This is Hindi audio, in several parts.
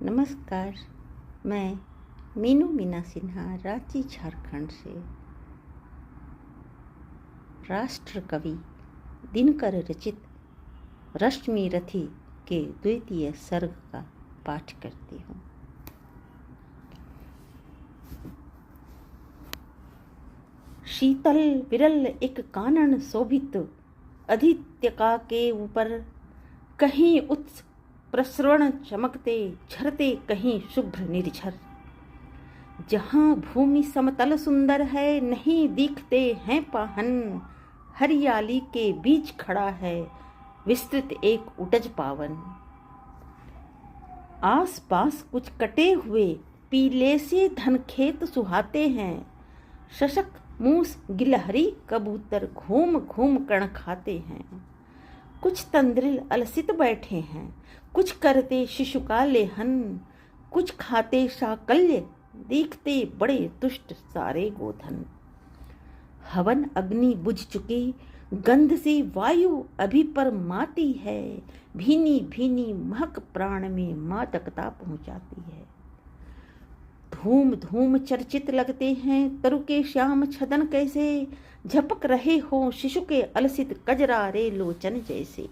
नमस्कार। मैं मीनू मीना सिन्हा रांची झारखंड से राष्ट्र कवि दिनकर रचित रश्मि रथी के द्वितीय सर्ग का पाठ करती हूँ। शीतल विरल एक कानन शोभित आदित्यका के ऊपर कहीं उत्स प्रसरण चमकते झरते कहीं शुभ्र निर्झर। जहाँ भूमि समतल सुंदर है नहीं दिखते हैं पाहन, हरियाली के बीच खड़ा है विस्तृत एक उटज पावन। आस पास कुछ कटे हुए पीले से धन खेत सुहाते हैं, शशक मूस गिलहरी कबूतर घूम घूम कण खाते हैं। कुछ तंद्रिल अलसित बैठे हैं, कुछ करते शिशु का लेहन, कुछ खाते शाकल्य दिखते बड़े तुष्ट सारे गोधन। हवन अग्नि बुझ चुकी गंध से वायु अभी पर माती है, भीनी भीनी महक प्राण में मादकता पहुंचाती है। धूम धूम चर्चित लगते हैं तरु के श्याम छदन, कैसे झपक रहे हो शिशु के अलसित कजरारे लोचन जैसे।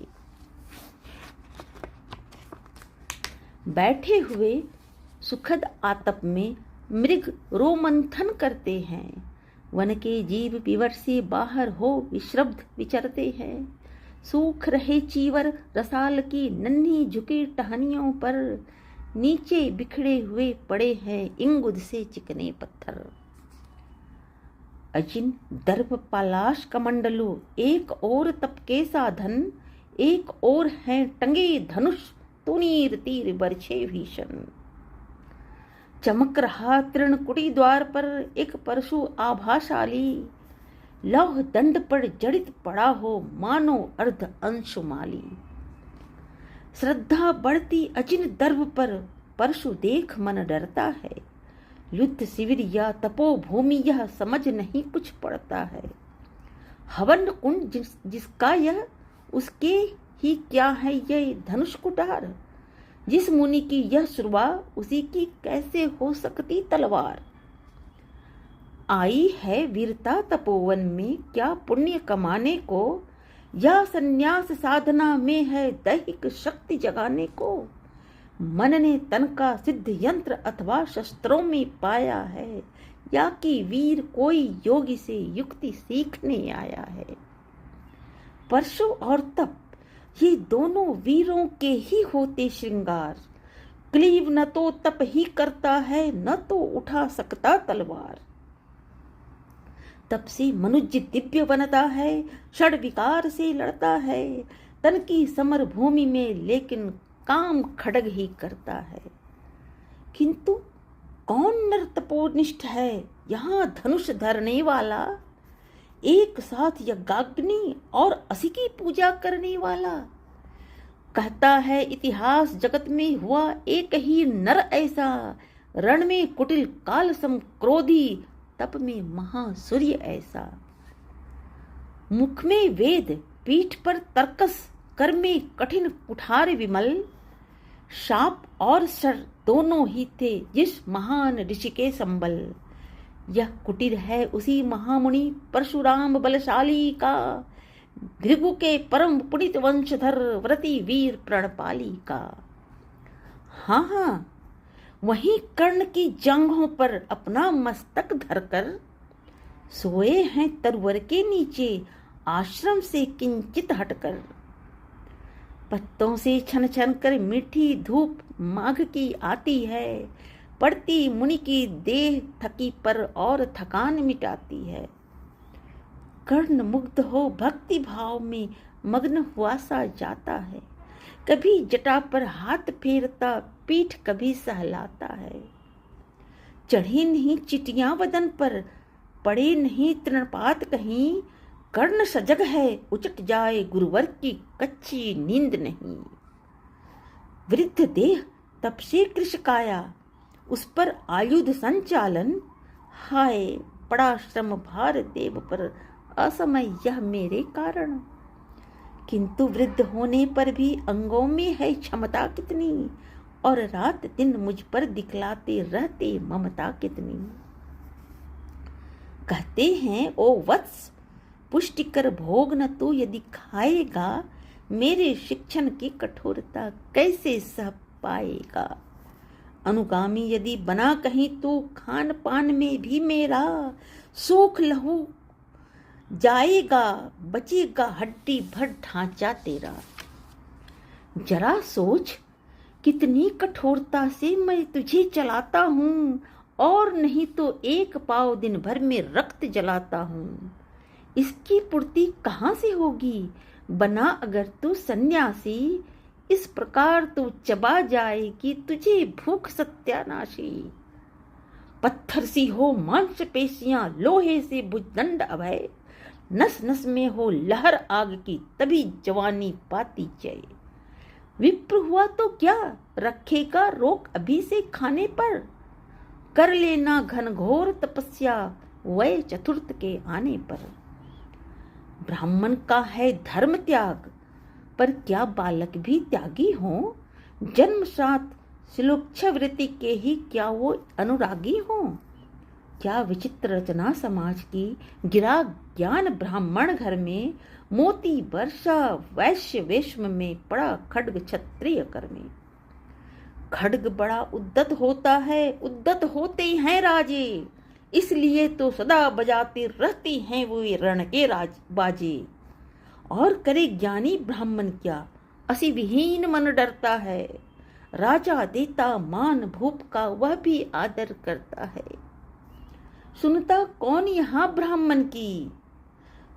बैठे हुए सुखद आतप में मृग रोमंथन करते हैं, वन के जीव विवर से बाहर हो विश्रब्ध विचरते हैं। सूख रहे चीवर रसाल की नन्ही झुकी टहनियों पर, नीचे बिखरे हुए पड़े हैं इंगुद से चिकने पत्थर। अजिन दर्भ पलाश कमंडलो एक और तपके साधन, एक और हैं टंगे धनुष तुनीर तीर बरछे भीषण। चमक रहा तृणकुटी द्वार पर एक परशु आभाशाली, लौह दंड पर जड़ित पड़ा हो मानो अर्ध अंशुमाली। श्रद्धा बढ़ती अजिन दर्भ पर परशु देख मन डरता है, युद्ध शिविर या तपोभूमि यह समझ नहीं कुछ पड़ता है। हवन कुंड जिसका यह उसके ही क्या है ये धनुष कुठार, जिस मुनि की यह शुरुआ उसी की कैसे हो सकती तलवार। आई है वीरता तपोवन में क्या पुण्य कमाने को, या संन्यास साधना में है दैहिक शक्ति जगाने को। मन ने तन का सिद्ध यंत्र अथवा शस्त्रों में पाया है, या कि वीर कोई योगी से युक्ति सीखने आया है। परशु और तप ये दोनों वीरों के ही होते श्रृंगार, क्लीव न तो तप ही करता है न तो उठा सकता तलवार। तप से मनुष्य दिव्य बनता है, षड विकार से लड़ता है, तन की समर भूमि में लेकिन काम खड़ग ही करता है। किंतु कौन नर तपोनिष्ठ है यहाँ धनुष धरने वाला, एक साथ यज्ञाग्नि और असी की पूजा करने वाला। कहता है इतिहास जगत में हुआ एक ही नर ऐसा, रण में कुटिल काल सम क्रोधी, तप में महासूर्य ऐसा। मुख में वेद पीठ पर तर्कस, कर में कठिन कुठार विमल। शाप और शर दोनों ही थे जिस महान ऋषि के संबल। यह कुटीर है उसी महामुनि परशुराम बलशाली का, भृगु के परम पुनित वंशधर व्रती वीर प्रणपाली का। हाँ हाँ, वहीं कर्ण की जांघों पर अपना मस्तक धरकर सोए हैं तरवर के नीचे आश्रम से किंचित हटकर। पत्तों से छन छन कर मीठी धूप माघ की आती है, पड़ती मुनि की देह थकी पर और थकान मिटाती है। कर्ण मुग्ध हो भक्ति भाव में मग्न हुआ सा जाता है, कभी जटा पर हाथ फेरता पीठ कभी सहलाता है। चढ़ी नहीं चिटियां वदन पर, पड़े नहीं तृणपात कहीं, कर्ण सजग है उचट जाए गुरुवर की कच्ची नींद नहीं। वृद्ध देह तप से कृश काया, उस पर आयुध संचालन, हाय बड़ा श्रम भार देव पर असमय यह मेरे कारण। किंतु वृद्ध होने पर भी अंगों में है क्षमता कितनी, और रात दिन मुझ पर दिखलाते रहते ममता कितनी। कहते हैं ओ वत्स, पुष्टिकर भोग न तू यदि खाएगा, मेरे शिक्षण की कठोरता कैसे सह पाएगा। अनुगामी यदि बना कहीं तू, खान पान में भी मेरा सूख लहू जाएगा, बचेगा हड्डी भर ढांचा तेरा। जरा सोच, कितनी कठोरता से मैं तुझे चलाता हूँ, और नहीं तो एक पाव दिन भर में रक्त जलाता हूँ। इसकी पूर्ति कहाँ से होगी, बना अगर तू सन्यासी, इस प्रकार तू चबा जाएगी तुझे भूख सत्यानाशी। पत्थर सी हो मांसपेशियां, लोहे से भुजदंड अभय, नस नस में हो लहर आग की, तभी जवानी पाती जय। विप्र हुआ तो क्या, रखेगा रोक अभी से खाने पर, कर लेना घनघोर तपस्या वय चतुर्थ के आने पर। ब्राह्मण का है धर्म त्याग, पर क्या बालक भी त्यागी हों, जन्म साथ श्लोच्छवृत्ति के ही क्या वो अनुरागी हों। क्या विचित्र रचना समाज की, गिरा ज्ञान ब्राह्मण घर में, मोती वर्षा वैश्य वेश्म में, पड़ा खड्ग क्षत्रिय कर में। खड्ग बड़ा उद्दत होता है, उद्दत होते हैं राजे, इसलिए तो सदा बजाते रहते हैं वो रण के बाजे। और करे ज्ञानी ब्राह्मण क्या, असी विहीन मन डरता है, राजा देता मान भूप का वह भी आदर करता है। सुनता कौन यहाँ ब्राह्मण की,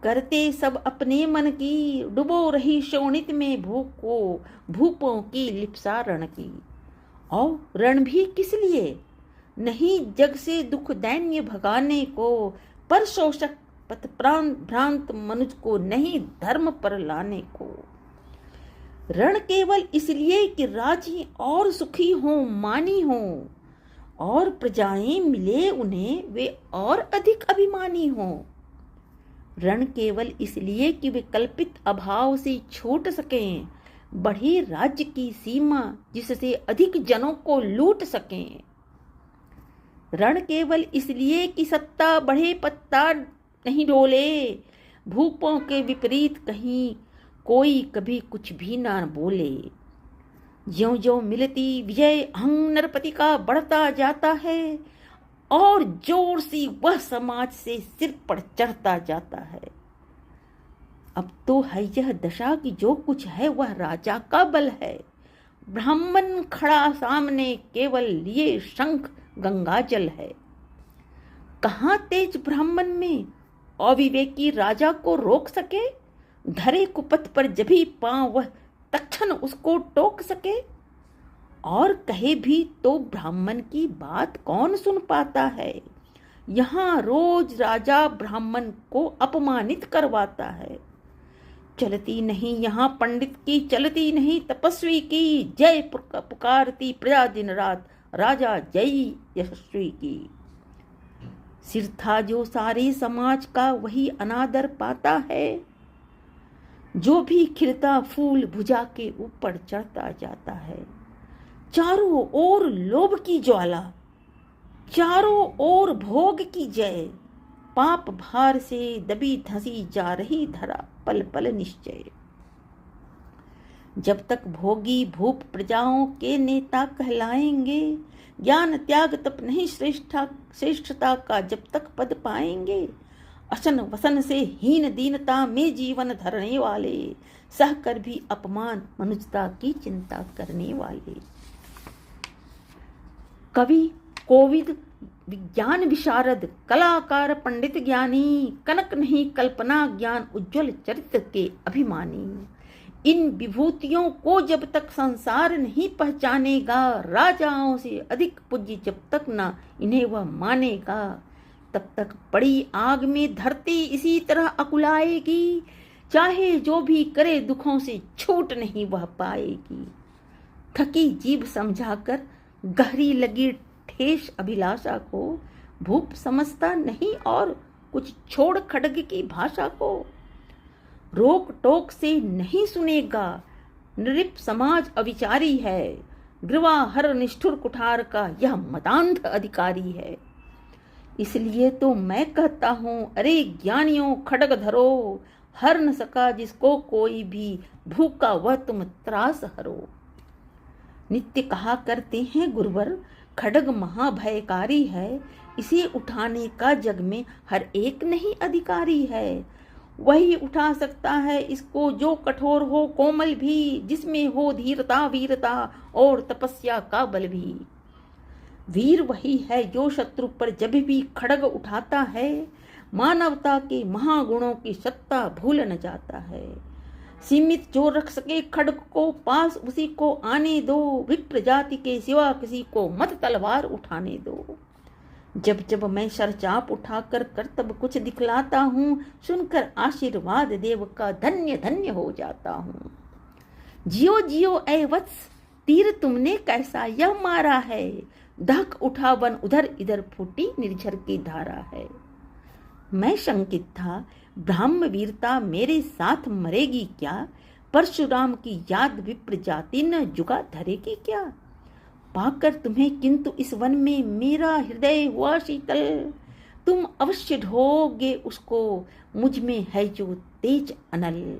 करते सब अपने मन की, डुबो रही शोणित में भूपों की लिप्सा रण की। और रण भी किस लिए, नहीं जग से दुख दैन्य भगाने को, पर शोषक पथ भ्रांत मनुज को नहीं धर्म पर लाने को। रण केवल इसलिए कि राजी और सुखी हों मानी हों, और प्रजाएं मिले उन्हें वे और अधिक अभिमानी हों। रण केवल इसलिए कि वे कल्पित अभाव से छूट सकें, बढ़े राज्य की सीमा जिससे अधिक जनों को लूट सकें। रण केवल इसलिए कि सत्ता बढ़े पत्ता नहीं डोले, भूपों के विपरीत कहीं कोई कभी कुछ भी ना बोले। ज्यों ज्यों मिलती विजय अहं नरपति का बढ़ता जाता है, और जोर से वह समाज से सिर पर चढ़ता जाता है। अब तो है यह दशा कि जो कुछ है वह राजा का बल है। ब्राह्मण खड़ा सामने केवल लिए शंख गंगाजल है। कहाँ तेज ब्राह्मण में अविवेकी राजा को रोक सके, धरे कुपथ पर जभी पांव वह तक्षण उसको टोक सके। और कहे भी तो ब्राह्मण की बात कौन सुन पाता है, यहाँ रोज राजा ब्राह्मण को अपमानित करवाता है। चलती नहीं यहाँ पंडित की, चलती नहीं तपस्वी की, जय पुकारती प्रजा दिन रात, राजा जय यशस्वी की। सिर था जो सारे समाज का वही अनादर पाता है, जो भी खिलता फूल भुजा के ऊपर चढ़ता जाता है। चारों ओर लोभ की ज्वाला, चारों ओर भोग की जय, पाप भार से दबी धंसी जा रही धरा पल पल निश्चय। जब तक भोगी भूप प्रजाओं के नेता कहलाएंगे, ज्ञान त्याग तप नहीं श्रेष्ठता का जब तक पद पाएंगे। असन वसन से हीन दीनता में जीवन धरने वाले, सह कर भी अपमान मनुष्यता की चिंता करने वाले। कवि कोविद विज्ञान विशारद, कलाकार पंडित ज्ञानी, कनक नहीं कल्पना ज्ञान उज्ज्वल चरित्र के अभिमानी। इन विभूतियों को जब तक संसार नहीं पहचानेगा, राजाओं से अधिक पूज्य जब तक ना इन्हें वह मानेगा, तब तक पड़ी आग में धरती इसी तरह अकुलाएगी। चाहे जो भी करे दुखों से छूट नहीं वह पाएगी। थकी जीभ समझाकर गहरी लगी ठेस अभिलाषा को, भूप समझता नहीं और कुछ छोड़ खड्ग की भाषा को। रोक टोक से नहीं सुनेगा, नृप समाज अविचारी है, ग्रीवा हर निष्ठुर कुठार का यह मतांध अधिकारी है। इसलिए तो मैं कहता हूँ, अरे ज्ञानियों खड्ग धरो, हर न सका जिसको कोई भी, भूखा वह तुम त्रास हरो। नित्य कहा करते हैं गुरुवर, खड्ग महाभयकारी है, इसे उठाने का जग में हर एक नहीं अधिकारी है। वही उठा सकता है इसको जो कठोर हो कोमल भी, जिसमें हो धीरता वीरता और तपस्या का बल भी। वीर वही है जो शत्रु पर जब भी खड्ग उठाता है, मानवता के महागुणों की सत्ता भूल न जाता है। सीमित जो रख सके खड्ग को पास, उसी को आने दो, विप्र जाति के सिवा किसी को मत तलवार उठाने दो। जब जब मैं सरचाप उठाकर कर्तव्य कुछ दिखलाता हूँ, सुनकर आशीर्वाद देव का धन्य धन्य हो जाता हूँ। जियो जियो ऐ वत्स, तीर तुमने कैसा यह मारा है, धक उठा वन उधर इधर फूटी निर्झर की धारा है। मैं शंकित था, ब्राह्म वीरता मेरे साथ मरेगी क्या, परशुराम की याद विप्र जाति न जुगा धरेगी क्या। पाकर तुम्हें किंतु इस वन में मेरा हृदय हुआ शीतल, तुम अवश्य ढोगे उसको, मुझ में है जो तेज अनल।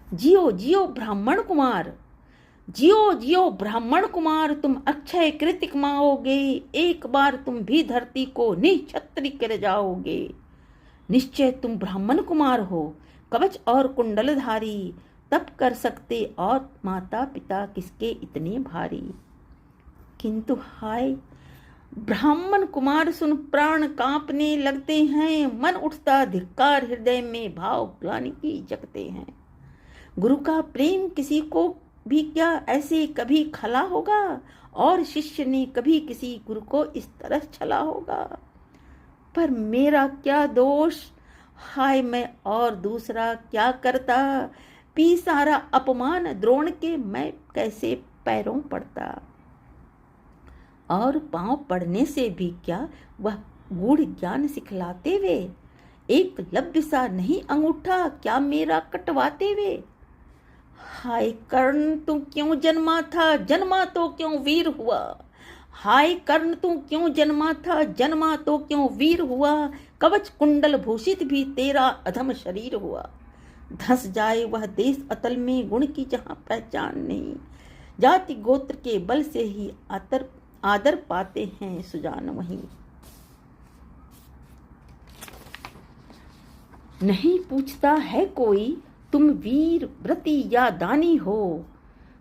जियो जियो ब्राह्मण कुमार, जियो जियो ब्राह्मण कुमार, तुम अक्षय कृत्य कमाओगे, एक बार तुम भी धरती को निःछत्र कर जाओगे। निश्चय तुम ब्राह्मण कुमार हो, कवच और कुंडलधारी, तप कर सकते और माता पिता किसके इतने भारी। किंतु हाय ब्राह्मण कुमार सुन प्राण कांपने लगते हैं, मन उठता धिक्कार, हृदय में भाव ग्लानि की जगते हैं। गुरु का प्रेम किसी को भी क्या ऐसे कभी खला होगा, और शिष्य ने कभी किसी गुरु को इस तरह छला होगा। पर मेरा क्या दोष, हाय मैं और दूसरा क्या करता, पी सारा अपमान द्रोण के मैं कैसे पैरों पड़ता। और पांव पड़ने से भी क्या वह गूढ़ ज्ञान सिखलाते वे, एक लब्ध सा नहीं अंगूठा क्या मेरा कटवाते वे। हाय कर्ण तू क्यों जन्मा था, जन्मा तो क्यों वीर हुआ। हाय कर्ण तू क्यों जन्मा था, जन्मा तो क्यों वीर हुआ। कवच कुंडल भूषित भी तेरा अधम शरीर हुआ। धंस जाए वह देश अतल में, गुण की जहां पहचान नहीं। जाति गोत्र के बल से ही आदर पाते हैं सुजान वहीं। नहीं पूछता है कोई तुम वीर व्रती या दानी हो,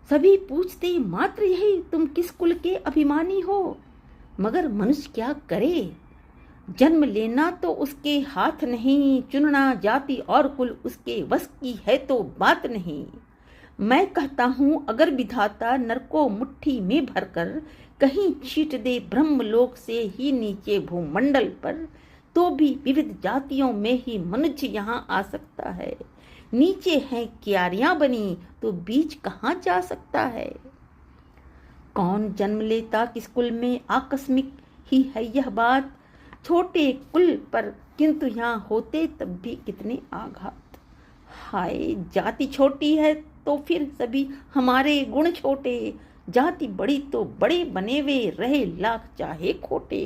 सभी पूछते मात्र यही तुम किस कुल के अभिमानी हो। मगर मनुष्य क्या करे, जन्म लेना तो उसके हाथ नहीं, चुनना जाति और कुल उसके वश की है तो बात नहीं। मैं कहता हूँ अगर विधाता नर को मुट्ठी में भरकर कहीं छीट दे ब्रह्मलोक से ही नीचे भूमंडल पर, तो भी विविध जातियों में ही मनुष्य यहाँ आ सकता है। नीचे हैं क्यारियां बनी तो बीच कहाँ जा सकता है। कौन जन्म लेता किस कुल में आकस्मिक ही है यह बात, छोटे कुल पर किंतु यहाँ होते तब भी कितने आघात। हाय जाति छोटी है तो फिर सभी हमारे गुण छोटे, जाति बड़ी तो बड़े बने वे रहे लाख चाहे खोटे।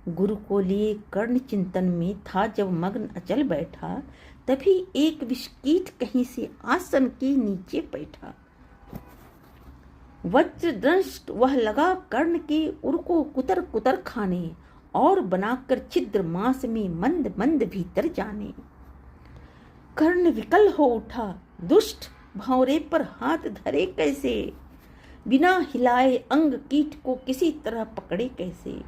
गुरु को लिए कर्ण चिंतन में था जब मग्न अचल बैठा, तभी एक विषकीट कहीं से आसन के नीचे बैठा। वज्रदंष्ट वह लगा कर्ण के उर को कुतर कुतर खाने, और बनाकर छिद्र मांस में मंद मंद भीतर जाने। कर्ण विकल हो उठा, दुष्ट भौरे पर हाथ धरे कैसे, बिना हिलाए अंग कीट को किसी तरह पकड़े कैसे।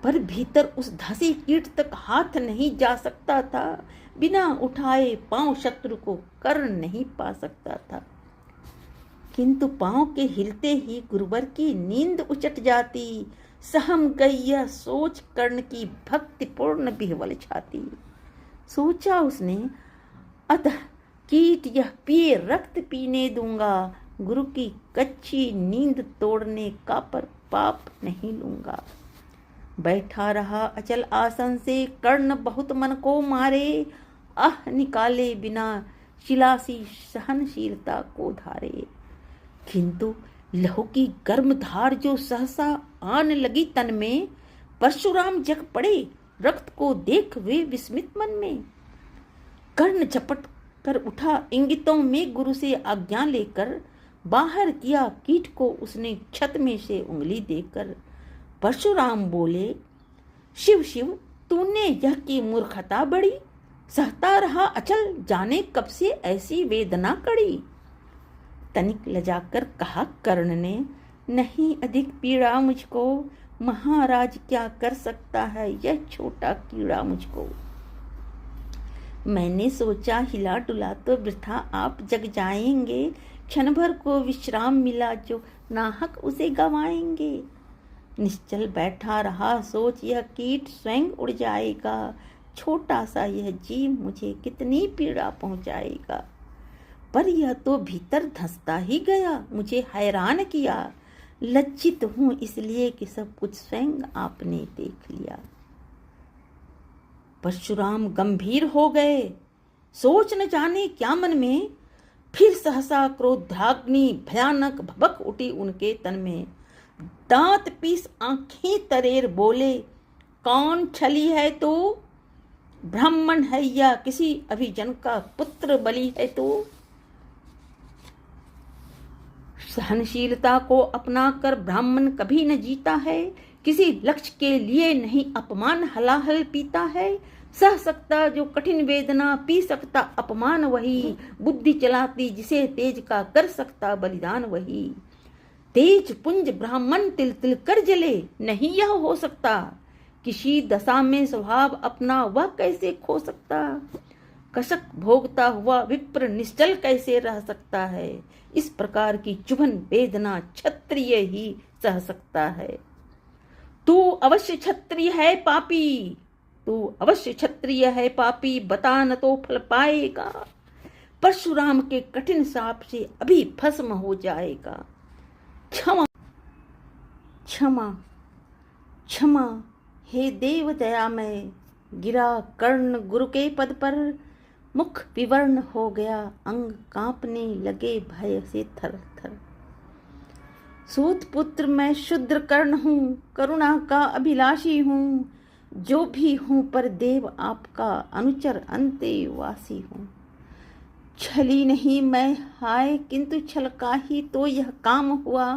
पर भीतर उस धसे कीट तक हाथ नहीं जा सकता था, बिना उठाए पांव शत्रु को कर्ण नहीं पा सकता था। किंतु पांव के हिलते ही गुरुवर की नींद उचट जाती, सहम गई यह सोच कर्ण की भक्तिपूर्ण बिहवल छाती। सोचा उसने अतः कीट यह पिए रक्त पीने दूंगा, गुरु की कच्ची नींद तोड़ने का पर पाप नहीं लूंगा। बैठा रहा अचल आसन से कर्ण बहुत मन को मारे, आह निकाले बिना शिलासी सहनशीलता को धारे। किंतु लहू की गर्म धार जो सहसा आन लगी तन में, परशुराम जग पड़े रक्त को देख वे विस्मित मन में। कर्ण झपट कर उठा इंगितों में गुरु से आज्ञा लेकर, बाहर किया कीट को उसने छत में से उंगली देकर। परशुराम बोले, शिव शिव तूने यह की मूर्खता बड़ी, सहता रहा अचल जाने कब से ऐसी वेदना कड़ी। तनिक लजाकर कहा कर्ण ने, नहीं अधिक पीड़ा मुझको, महाराज क्या कर सकता है यह छोटा कीड़ा मुझको। मैंने सोचा हिला डुला तो वृथा आप जग जाएंगे, क्षण भर को विश्राम मिला जो नाहक उसे गवाएंगे। निश्चल बैठा रहा सोच यह कीट स्वयं उड़ जाएगा, छोटा सा यह जीव मुझे कितनी पीड़ा पहुंचाएगा। पर यह तो भीतर धंसता ही गया, मुझे हैरान किया। लज्जित हूं इसलिए कि सब कुछ स्वयं आपने देख लिया। परशुराम गंभीर हो गए, सोच न जाने क्या मन में। फिर सहसा क्रोधाग्नि भयानक भभक उठी उनके तन में। दांत पीस आंखें तरेर बोले, कौन छली है तू? ब्राह्मण है या किसी अभिजन का पुत्र बलि है तू? सहनशीलता को अपना कर ब्राह्मण कभी न जीता है, किसी लक्ष्य के लिए नहीं अपमान हलाहल पीता है। सह सकता जो कठिन वेदना, पी सकता अपमान वही, बुद्धि चलाती जिसे तेज का कर सकता बलिदान वही। तेज पुंज ब्राह्मण तिल तिल कर जले, नहीं यह हो सकता, किसी दशा में स्वभाव अपना वह कैसे खो सकता। कसक भोगता हुआ विप्र निश्चल कैसे रह सकता है, इस प्रकार की चुभन वेदना क्षत्रिय ही सह सकता है। तू अवश्य क्षत्रिय है पापी, तू अवश्य क्षत्रिय है पापी, बता न तो फल पाएगा। परशुराम के कठिन शाप से अभी भस्म हो जाएगा। क्षमा क्षमा क्षमा हे देव दयामय। गिरा कर्ण गुरु के पद पर, मुख विवर्ण हो गया, अंग कांपने लगे भय से थर थर। सूत पुत्र मैं शूद्र कर्ण हूँ, करुणा का अभिलाषी हूँ, जो भी हूँ पर देव आपका अनुचर अंतेवासी हूँ। छली नहीं मैं हाय, किंतु छल का ही तो यह काम हुआ।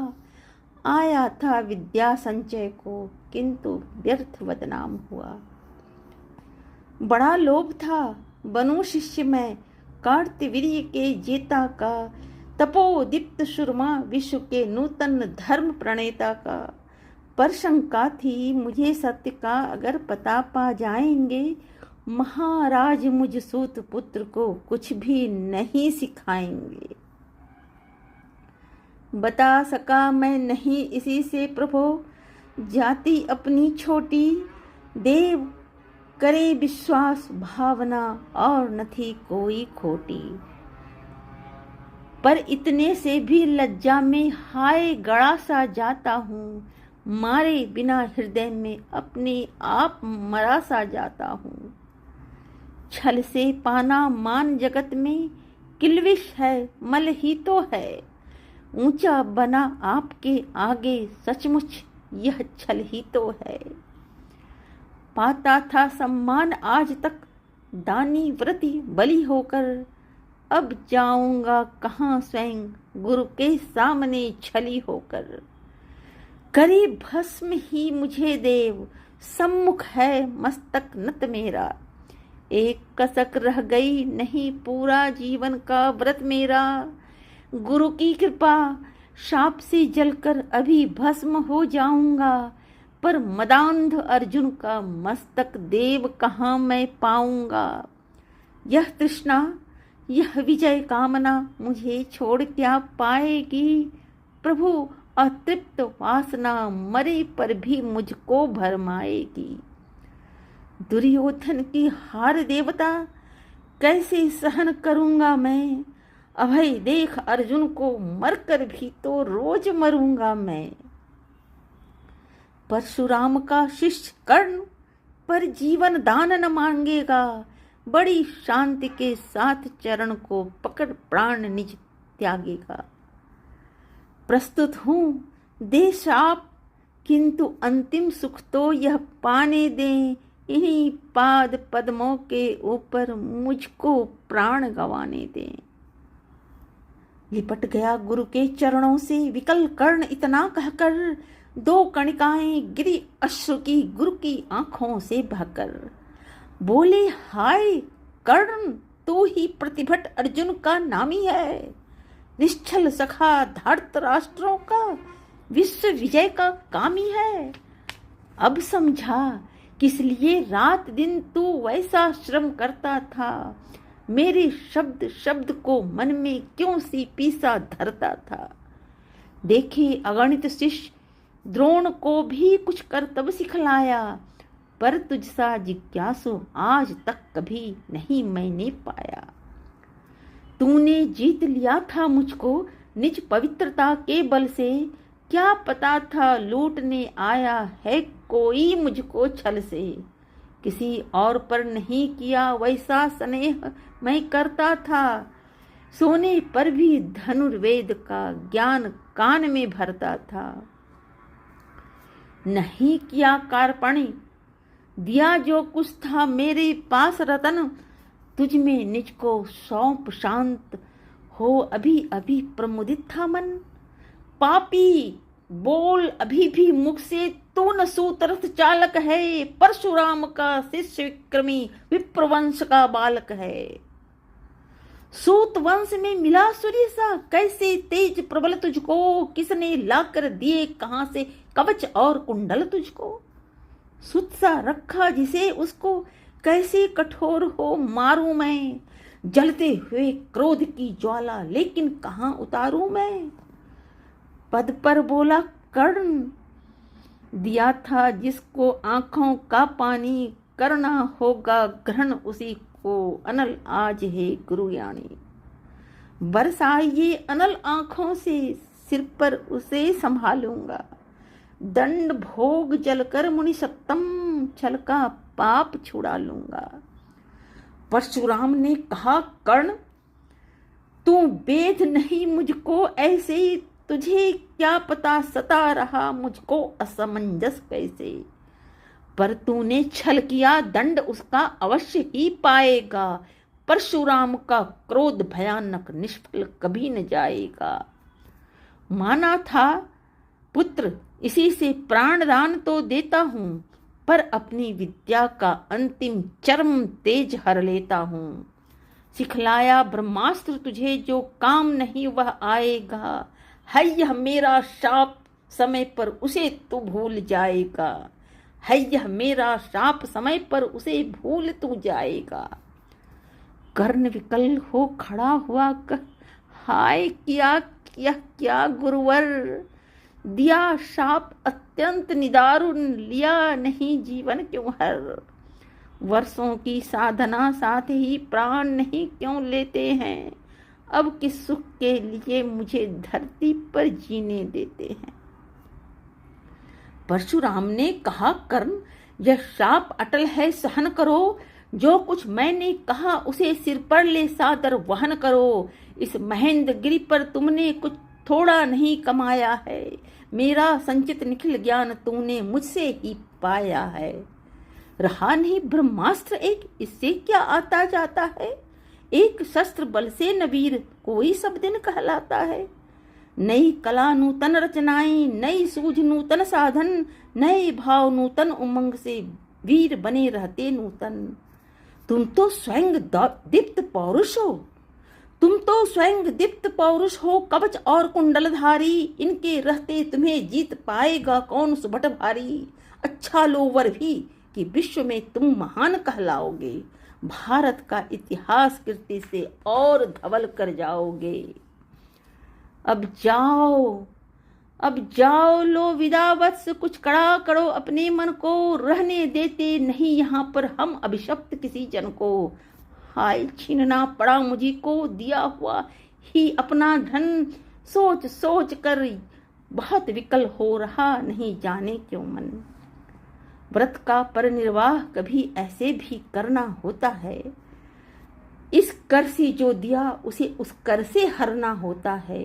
आया था विद्या संचय को, किंतु व्यर्थ बदनाम हुआ। बड़ा लोभ था बनूं शिष्य मैं, कार्तवीर्य के जेता का, तपोदीप्त सुरमा विश्व के नूतन धर्म प्रणेता का। पर शंका थी मुझे सत्य का, अगर पता पा जाएंगे, महाराज मुझ सूत पुत्र को कुछ भी नहीं सिखाएंगे। बता सका मैं नहीं इसी से प्रभो, जाति अपनी छोटी, देव करे विश्वास भावना और न थी कोई खोटी। पर इतने से भी लज्जा में हाय गड़ा सा जाता हूँ, मारे बिना हृदय में अपने आप मरा सा जाता हूँ। छल से पाना मान जगत में किल्विश है, मल ही तो है, ऊंचा बना आपके आगे सचमुच यह छल ही तो है। पाता था सम्मान आज तक दानी व्रती बलि होकर, अब जाऊंगा कहाँ स्वयं गुरु के सामने छली होकर। करे भस्म ही मुझे देव, सम्मुख है मस्तक नत मेरा, एक कसक रह गई नहीं पूरा जीवन का व्रत मेरा। गुरु की कृपा शाप से जलकर अभी भस्म हो जाऊंगा, पर मदांध अर्जुन का मस्तक देव कहाँ मैं पाऊंगा। यह तृष्णा यह विजय कामना मुझे छोड़ क्या पाएगी, प्रभु अतृप्त वासना मरे पर भी मुझको भरमाएगी। दुर्योधन की हार देवता कैसे सहन करूंगा मैं, अभय देख अर्जुन को मरकर भी तो रोज मरूंगा मैं। परशुराम का शिष्य कर्ण पर जीवन दान न मांगेगा, बड़ी शांति के साथ चरण को पकड़ प्राण निज त्यागेगा। प्रस्तुत हूँ दे शाप, किंतु अंतिम सुख तो यह पाने दें, इन्हीं पाद पद्मों के ऊपर मुझको प्राण गंवाने दें। लिपट गया गुरु के चरणों से विकल कर्ण, इतना कहकर 2 कणिकाएं गिरी अश्रु की गुरु की आंखों से बहकर। बोले हाय कर्ण, तू ही प्रतिभट अर्जुन का नामी है, निश्चल सखा धृतराष्ट्रों का विश्व विजय का कामी है। अब समझा किस लिए रात दिन तू वैसा श्रम करता था, मेरे शब्द शब्द को मन में क्यों सी पीसा धरता था। देखे अगणित शिष्य द्रोण को भी कुछ करतब सिखलाया, पर तुझसा जिज्ञासु आज तक कभी नहीं मैंने पाया। तूने जीत लिया था मुझको निज पवित्रता के बल से, क्या पता था लूटने आया है कोई मुझको छल से। किसी और पर नहीं किया वैसा स्नेह मैं करता था, सोने पर भी धनुर्वेद का ज्ञान कान में भरता था। नहीं किया कार्पण्य, दिया जो कुछ था मेरे पास रतन, तुझ में निज को सौंप शांत हो अभी अभी प्रमुदित था मन। पापी बोल अभी भी मुख से, तू न सूतरथ चालक है, परशुराम का शिष्य विक्रमी विप्रवंश का बालक है। सूत वंश में मिला सूर्य सा, कैसे तेज प्रबल तुझको, किसने लाकर दिए कहां से कवच और कुंडल तुझको। सुत सा रखा जिसे उसको, कैसे कठोर हो मारूं मैं, जलते हुए क्रोध की ज्वाला लेकिन कहां उतारूं मैं। पद पर बोला कर्ण, दिया था जिसको आंखों का पानी, करना होगा ग्रहण उसी को अनल आज है गुरुयानी। बरसाइए अनल आंखों से, सिर पर उसे संभालूंगा, दंड भोग जलकर मुनि सत्तम, छल का पाप छुड़ा लूंगा। परशुराम ने कहा कर्ण, तू वेद नहीं मुझको ऐसे, तुझे क्या पता सता रहा मुझको असमंजस कैसे। पर तूने छल किया दंड उसका अवश्य ही पाएगा, परशुराम का क्रोध भयानक निष्फल कभी न जाएगा। माना था पुत्र इसी से प्राणदान तो देता हूं, पर अपनी विद्या का अंतिम चरम तेज हर लेता हूं। सिखलाया ब्रह्मास्त्र तुझे जो काम नहीं वह आएगा, है यह मेरा शाप समय पर उसे तू भूल जाएगा, है यह मेरा शाप समय पर उसे भूल तू जाएगा। कर्ण विकल हो खड़ा हुआ हाय किया क्या गुरुवर, दिया शाप अत्यंत निदारुण, लिया नहीं जीवन क्यों हर। वर्षों की साधना साथ ही प्राण नहीं क्यों लेते हैं, अब किस सुख के लिए मुझे धरती पर जीने देते हैं। परशुराम ने कहा कर्ण, यह शाप अटल है सहन करो, जो कुछ मैंने कहा उसे सिर पर ले सादर वहन करो। इस महेंद्र गिरि पर तुमने कुछ थोड़ा नहीं कमाया है, मेरा संचित निखिल ज्ञान तूने मुझसे ही पाया है। रहा नहीं ब्रह्मास्त्र एक, इससे क्या आता जाता है, एक शस्त्र बल से नवीर कोई सब दिन कहलाता है। नई कला नूतन रचनाएं, नई सूझ नूतन साधन, नए भाव नूतन उमंग से वीर बने रहते नूतन। तुम तो स्वयं दीप्त पौरुष हो, तुम तो स्वयं दीप्त पौरुष हो, कवच और कुंडलधारी, इनके रहते तुम्हें जीत पाएगा कौन सुभट भारी। अच्छा लो वर भी कि विश्व में तुम महान कहलाओगे, भारत का इतिहास कीर्ति से और धवल कर जाओगे। अब जाओ लो विदा वत्स, कुछ कड़ा करो अपने मन को, रहने देते नहीं यहाँ पर हम अभिशप्त किसी जन को। हाय छीनना पड़ा मुझी को दिया हुआ ही अपना धन, सोच सोच कर बहुत विकल हो रहा नहीं जाने क्यों मन। व्रत का परिनिर्वाह कभी ऐसे भी करना होता है, इस कर से जो दिया उसे उस कर से हरना होता है।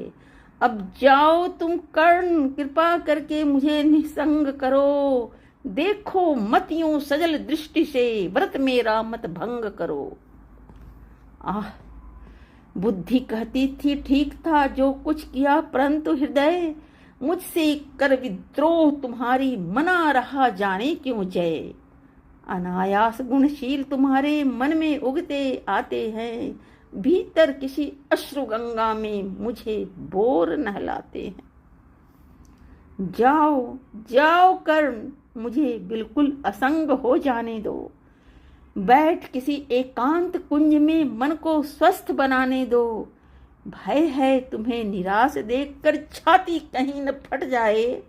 अब जाओ तुम कर्ण, कृपा करके मुझे निसंग करो। देखो मत यूं सजल दृष्टि से, व्रत मेरा मत भंग करो। आह, बुद्धि कहती थी ठीक था जो कुछ किया, परंतु हृदय मुझसे कर विद्रोह तुम्हारी मना रहा जाने क्यों जय। अनायास गुणशील तुम्हारे मन में उगते आते हैं, भीतर किसी अश्रु गंगा में मुझे बोर नहलाते हैं। जाओ जाओ कर्ण, मुझे बिल्कुल असंग हो जाने दो। बैठ किसी एकांत कुंज में मन को स्वस्थ बनाने दो। भय है तुम्हें निराश देखकर छाती कहीं न फट जाए,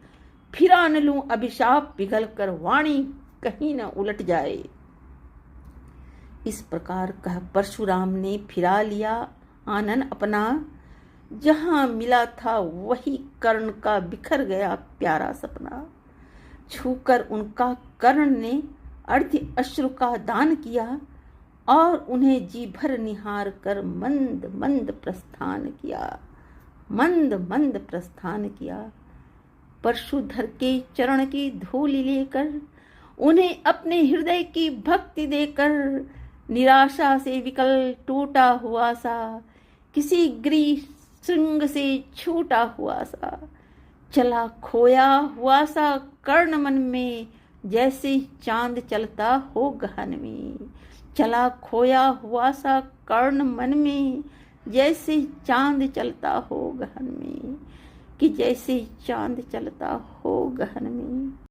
फिरा न लूं अभिशाप पिघल कर वाणी कहीं न उलट जाए। इस प्रकार कह परशुराम ने फिरा लिया आनन अपना, जहां मिला था वही कर्ण का बिखर गया प्यारा सपना। छूकर उनका कर्ण ने अर्ध अश्रु का दान किया, और उन्हें जी भर निहार कर मंद मंद प्रस्थान किया, मंद मंद प्रस्थान किया। परशुधर के चरण की धूल लेकर, उन्हें अपने हृदय की भक्ति देकर, निराशा से विकल टूटा हुआ सा, किसी गिरी श्रृंग से छूटा हुआ सा, चला खोया हुआ सा कर्ण मन में, जैसे चांद चलता हो गहन में। चला खोया हुआ सा कर्ण मन में, जैसे चांद चलता हो गहन में, कि जैसे चांद चलता हो गहन में।